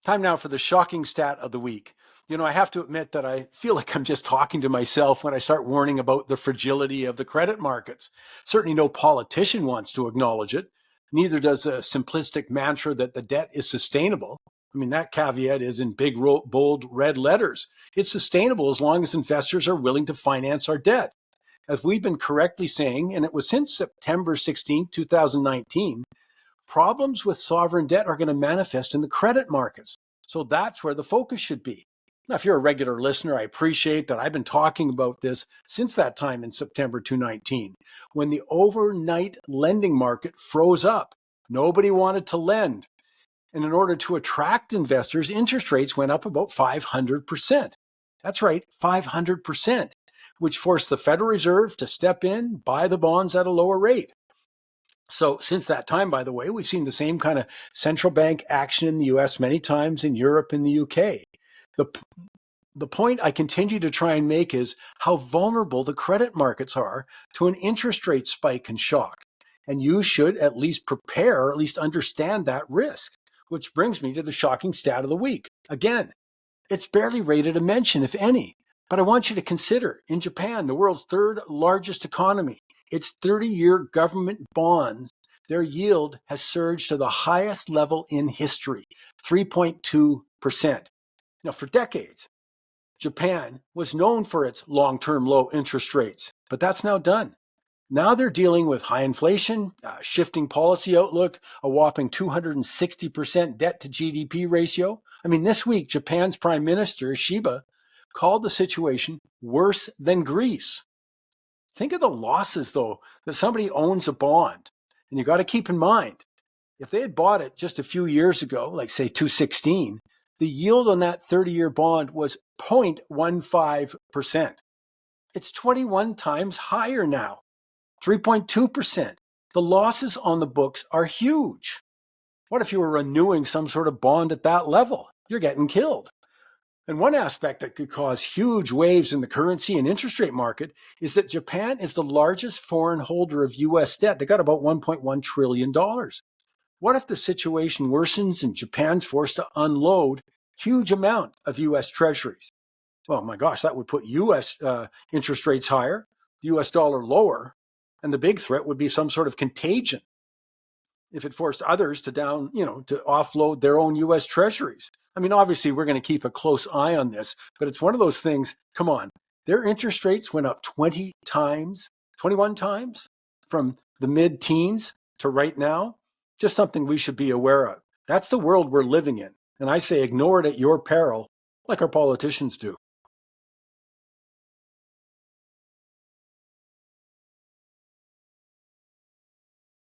Time now for the shocking stat of the week. I have to admit that I feel like I'm just talking to myself when I start warning about the fragility of the credit markets. Certainly no politician wants to acknowledge it. Neither does a simplistic mantra that the debt is sustainable. I mean, that caveat is in big, bold red letters. It's sustainable as long as investors are willing to finance our debt. As we've been correctly saying, and it was since September 16, 2019, problems with sovereign debt are going to manifest in the credit markets. So that's where the focus should be. Now, if you're a regular listener, I appreciate that I've been talking about this since that time in September 2019, when the overnight lending market froze up. Nobody wanted to lend. And in order to attract investors, interest rates went up about 500%. That's right, 500%, which forced the Federal Reserve to step in, buy the bonds at a lower rate. So since that time, by the way, we've seen the same kind of central bank action in the US many times, in Europe and the UK. The point I continue to try and make is how vulnerable the credit markets are to an interest rate spike and shock. And you should at least prepare, or at least understand that risk, which brings me to the shocking stat of the week. Again, it's barely rated a mention, if any. But I want you to consider, in Japan, the world's third largest economy, its 30-year government bonds, their yield has surged to the highest level in history, 3.2%. Now, for decades, Japan was known for its long-term low interest rates, but that's now done. Now they're dealing with high inflation, shifting policy outlook, a whopping 260% debt to GDP ratio. I mean, this week, Japan's Prime Minister, Shiba, called the situation worse than Greece. Think of the losses, though, that somebody owns a bond. And you got to keep in mind, if they had bought it just a few years ago, like say 2016, the yield on that 30-year bond was 0.15%. It's 21 times higher now, 3.2%. The losses on the books are huge. What if you were renewing some sort of bond at that level? You're getting killed. And one aspect that could cause huge waves in the currency and interest rate market is that Japan is the largest foreign holder of US debt. They got about $1.1 trillion. What if the situation worsens and Japan's forced to unload huge amount of US treasuries? Well, my gosh, that would put US interest rates higher, the US dollar lower, and the big threat would be some sort of contagion if it forced others to to offload their own US treasuries. I mean, obviously, we're going to keep a close eye on this, but it's one of those things, come on, their interest rates went up 20 times, 21 times from the mid-teens to right now. Just something we should be aware of. That's the world we're living in. And I say ignore it at your peril, like our politicians do.